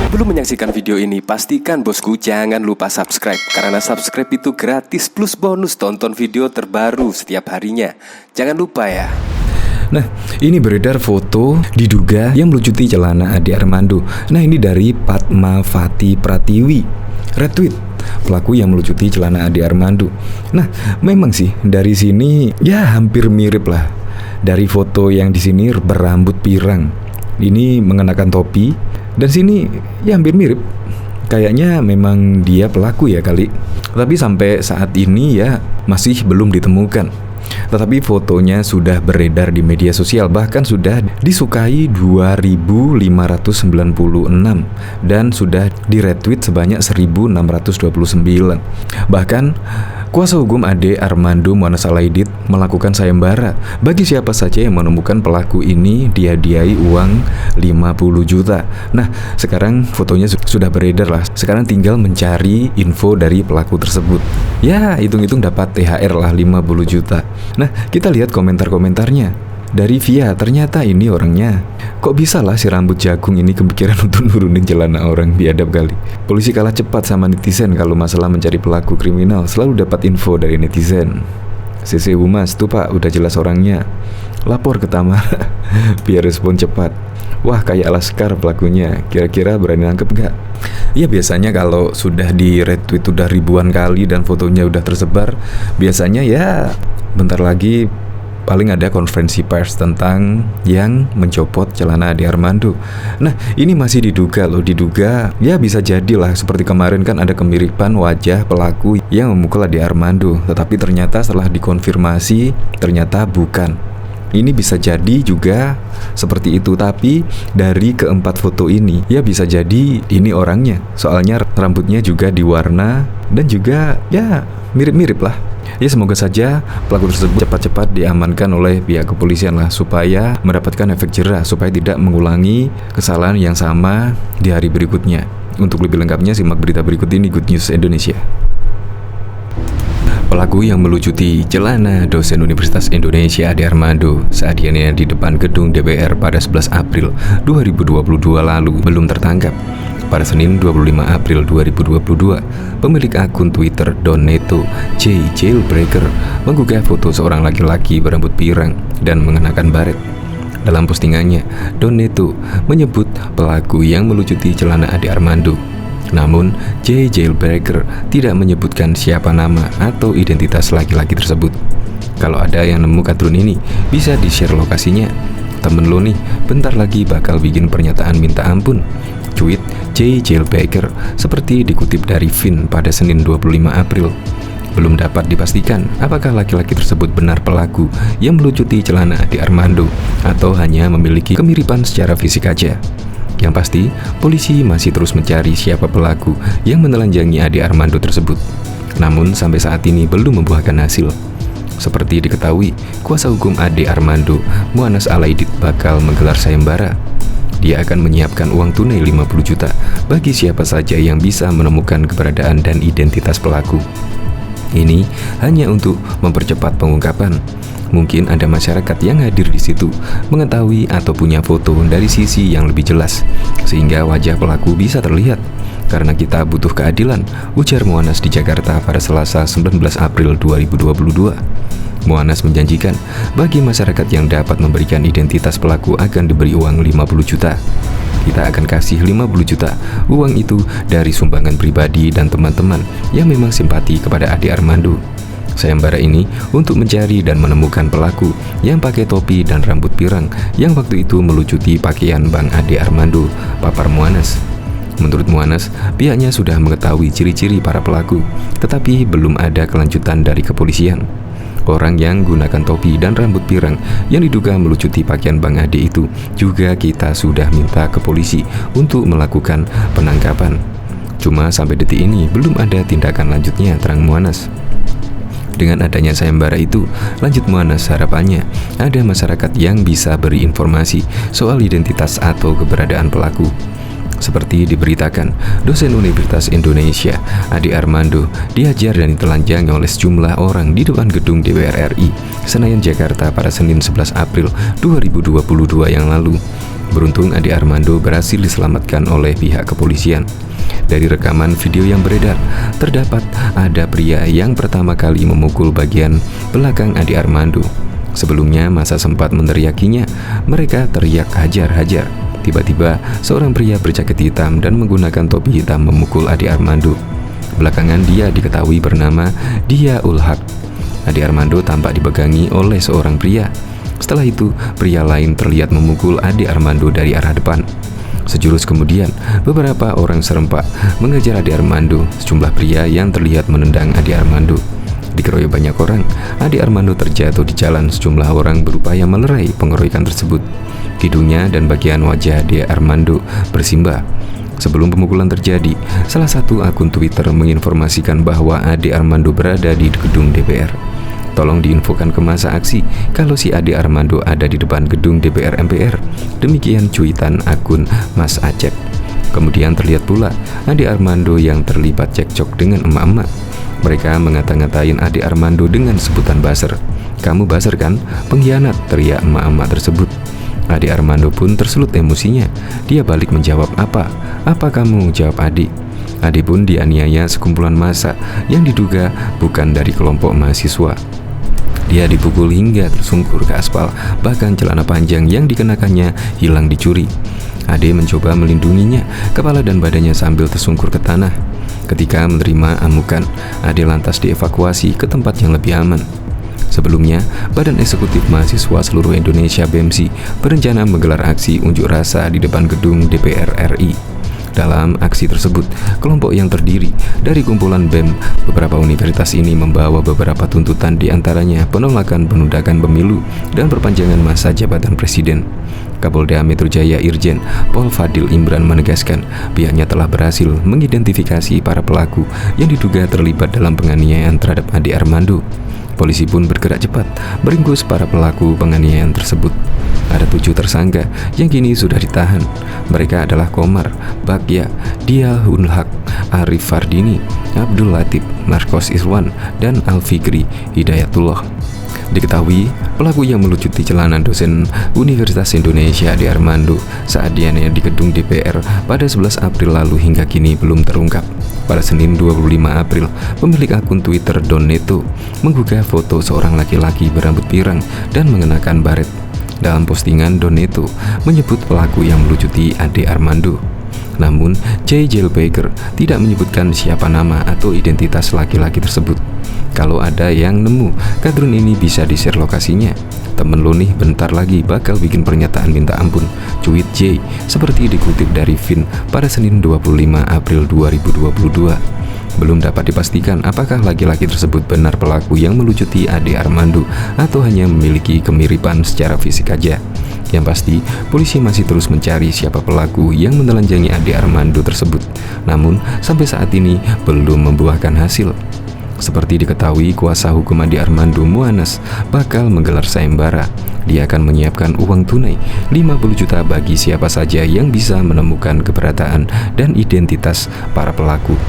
Sebelum menyaksikan video ini, pastikan bosku jangan lupa subscribe, karena subscribe itu gratis plus bonus tonton video terbaru setiap harinya. Jangan lupa ya. Nah, ini beredar foto diduga yang melucuti celana Ade Armando. Nah, ini dari Padmavati Pratiwi. Retweet pelaku yang melucuti celana Ade Armando. Nah, memang sih dari sini ya hampir mirip lah. Dari foto yang di sini berambut pirang, ini mengenakan topi, dan sini ya hampir mirip. Kayaknya memang dia pelaku ya kali. Tapi sampai saat ini ya masih belum ditemukan. Tetapi fotonya sudah beredar di media sosial, bahkan sudah disukai 2.596 dan sudah di-retweet sebanyak 1.629. Bahkan kuasa hukum Ade Armando Muanas Alaidit melakukan sayembara bagi siapa saja yang menemukan pelaku ini dihadiahi uang 50 juta. Nah, sekarang fotonya sudah beredar lah. Sekarang tinggal mencari info dari pelaku tersebut. Ya, hitung-hitung dapat THR lah 50 juta. Nah, kita lihat komentar-komentarnya. Dari Via, ternyata ini orangnya. Kok bisa lah si rambut jagung ini kepikiran untuk nurunin celana orang, biadab kali. Polisi kalah cepat sama netizen kalau masalah mencari pelaku kriminal, selalu dapat info dari netizen. CC Humas, tuh pak, udah jelas orangnya. Lapor ke Tamara, biar respon cepat. Wah, kayak Laskar pelakunya, kira-kira berani nangkep gak? Ya biasanya kalau sudah di retweet udah ribuan kali dan fotonya udah tersebar, biasanya ya bentar lagi paling ada konferensi pers tentang yang mencopot celana Ade Armando. Nah, ini masih diduga loh, diduga ya bisa jadilah seperti kemarin kan ada kemiripan wajah pelaku yang memukul Ade Armando, tetapi ternyata setelah dikonfirmasi ternyata bukan. Ini bisa jadi juga seperti itu, tapi dari keempat foto ini ya bisa jadi ini orangnya. Soalnya rambutnya juga diwarna dan juga ya mirip-mirip lah. Ya semoga saja pelaku tersebut cepat-cepat diamankan oleh pihak kepolisian lah, supaya mendapatkan efek jerah, supaya tidak mengulangi kesalahan yang sama di hari berikutnya. Untuk lebih lengkapnya simak berita berikut ini, Good News Indonesia. Pelaku yang melucuti celana dosen Universitas Indonesia Ade Armando saat dianiaya di depan gedung DPR pada 11 April 2022 lalu belum tertangkap. Pada Senin 25 April 2022, pemilik akun Twitter Doneto J. Jailbreaker menggugah foto seorang laki-laki berambut pirang dan mengenakan baret. Dalam postingannya, Doneto menyebut pelaku yang melucuti celana Ade Armando. Namun, J. Jailbreaker tidak menyebutkan siapa nama atau identitas laki-laki tersebut. Kalau ada yang nemu kartun ini, bisa di-share lokasinya. Temen lo nih, bentar lagi bakal bikin pernyataan minta ampun. Tweet J. Jailbreaker seperti dikutip dari Vin pada Senin 25 April. Belum dapat dipastikan apakah laki-laki tersebut benar pelaku yang melucuti celana Ade Armando atau hanya memiliki kemiripan secara fisik aja. Yang pasti, polisi masih terus mencari siapa pelaku yang menelanjangi Ade Armando tersebut. Namun sampai saat ini belum membuahkan hasil. Seperti diketahui, kuasa hukum Ade Armando Muanas Alaidit bakal menggelar sayembara. Dia akan menyiapkan uang tunai 50 juta bagi siapa saja yang bisa menemukan keberadaan dan identitas pelaku. Ini hanya untuk mempercepat pengungkapan. Mungkin ada masyarakat yang hadir di situ mengetahui atau punya foto dari sisi yang lebih jelas, sehingga wajah pelaku bisa terlihat. Karena kita butuh keadilan, ujar Muanas di Jakarta pada Selasa 19 April 2022. Muanas menjanjikan bagi masyarakat yang dapat memberikan identitas pelaku akan diberi uang 50 juta. Kita akan kasih 50 juta. Uang itu dari sumbangan pribadi dan teman-teman yang memang simpati kepada Ade Armando. Sayembara ini untuk mencari dan menemukan pelaku yang pakai topi dan rambut pirang yang waktu itu melucuti pakaian Bang Ade Armando, papar Muanas. Menurut Muanas, pihaknya sudah mengetahui ciri-ciri para pelaku, tetapi belum ada kelanjutan dari kepolisian. Orang yang gunakan topi dan rambut pirang yang diduga melucuti pakaian Bang Ade itu juga kita sudah minta ke polisi untuk melakukan penangkapan. Cuma sampai detik ini belum ada tindakan lanjutnya, terang Muanas. Dengan adanya sayembara itu, lanjut Muanas, harapannya ada masyarakat yang bisa beri informasi soal identitas atau keberadaan pelaku. Seperti diberitakan, dosen Universitas Indonesia Ade Armando dihajar dan ditelanjangi oleh sejumlah orang di depan gedung DPR RI Senayan Jakarta pada Senin 11 April 2022 yang lalu. Beruntung Ade Armando berhasil diselamatkan oleh pihak kepolisian. Dari rekaman video yang beredar, terdapat ada pria yang pertama kali memukul bagian belakang Ade Armando. Sebelumnya massa sempat meneriakinya, mereka teriak hajar-hajar. Tiba-tiba seorang pria berjaket hitam dan menggunakan topi hitam memukul Ade Armando. Belakangan dia diketahui bernama Dia Ulhak. Ade Armando tampak dipegangi oleh seorang pria. Setelah itu, pria lain terlihat memukul Ade Armando dari arah depan. Sejurus kemudian, beberapa orang serempak mengejar Ade Armando. Sejumlah pria yang terlihat menendang Ade Armando. Dikeroyok banyak orang, Ade Armando terjatuh di jalan. Sejumlah orang berupaya melerai pengeroyokan tersebut. Hidungnya dan bagian wajah Ade Armando bersimbah. Sebelum pemukulan terjadi, salah satu akun Twitter menginformasikan bahwa Ade Armando berada di gedung DPR. Tolong diinfokan ke masa aksi kalau si Ade Armando ada di depan gedung DPR MPR. Demikian cuitan akun Mas Acep. Kemudian terlihat pula Ade Armando yang terlibat cekcok dengan emak-emak. Mereka ngata-ngatain Ade Armando dengan sebutan buzzer. "Kamu buzzer kan? Pengkhianat," teriak emak-emak tersebut. Ade Armando pun tersulut emosinya. Dia balik menjawab, "Apa? Apa kamu?" jawab Ade. Ade pun dianiaya sekumpulan massa yang diduga bukan dari kelompok mahasiswa. Dia dipukul hingga tersungkur ke aspal, bahkan celana panjang yang dikenakannya hilang dicuri. Ade mencoba melindunginya, kepala dan badannya sambil tersungkur ke tanah. Ketika menerima amukan, Ade lantas dievakuasi ke tempat yang lebih aman. Sebelumnya, Badan Eksekutif Mahasiswa Seluruh Indonesia (BEMSI) berencana menggelar aksi unjuk rasa di depan gedung DPR RI. Dalam aksi tersebut, kelompok yang terdiri dari kumpulan BEM beberapa universitas ini membawa beberapa tuntutan, diantaranya penolakan penundaan pemilu dan perpanjangan masa jabatan presiden. Kapolda Metro Jaya Irjen Pol Fadil Imran menegaskan pihaknya telah berhasil mengidentifikasi para pelaku yang diduga terlibat dalam penganiayaan terhadap Ade Armando. Polisi pun bergerak cepat meringkus para pelaku penganiayaan tersebut. Ada 7 tersangka yang kini sudah ditahan. Mereka adalah Komar, Bagya, Dia Ulhak, Arif Fardini, Abdul Latif, Marcos Iswan, dan Alfikri Hidayatullah. Diketahui, pelaku yang melucuti celana dosen Universitas Indonesia Ade Armando saat dianiaya di gedung DPR pada 11 April lalu hingga kini belum terungkap. Pada Senin 25 April, pemilik akun Twitter Don Neto menggugah foto seorang laki-laki berambut pirang dan mengenakan baret. Dalam postingan, Don Neto menyebut pelaku yang melucuti Ade Armando. Namun, Jay Jailbreaker tidak menyebutkan siapa nama atau identitas laki-laki tersebut. Kalau ada yang nemu kadrun ini bisa di-share lokasinya. Temen lo nih bentar lagi bakal bikin pernyataan minta ampun, cuit Jay, seperti dikutip dari Vin pada Senin 25 April 2022. Belum dapat dipastikan apakah laki-laki tersebut benar pelaku yang melucuti Ade Armando atau hanya memiliki kemiripan secara fisik aja. Yang pasti, polisi masih terus mencari siapa pelaku yang menelanjangi Ade Armando tersebut. Namun, sampai saat ini belum membuahkan hasil. Seperti diketahui, kuasa hukum Ade Armando, Muanas, bakal menggelar sayembara. Dia akan menyiapkan uang tunai 50 juta bagi siapa saja yang bisa menemukan keberadaan dan identitas para pelaku.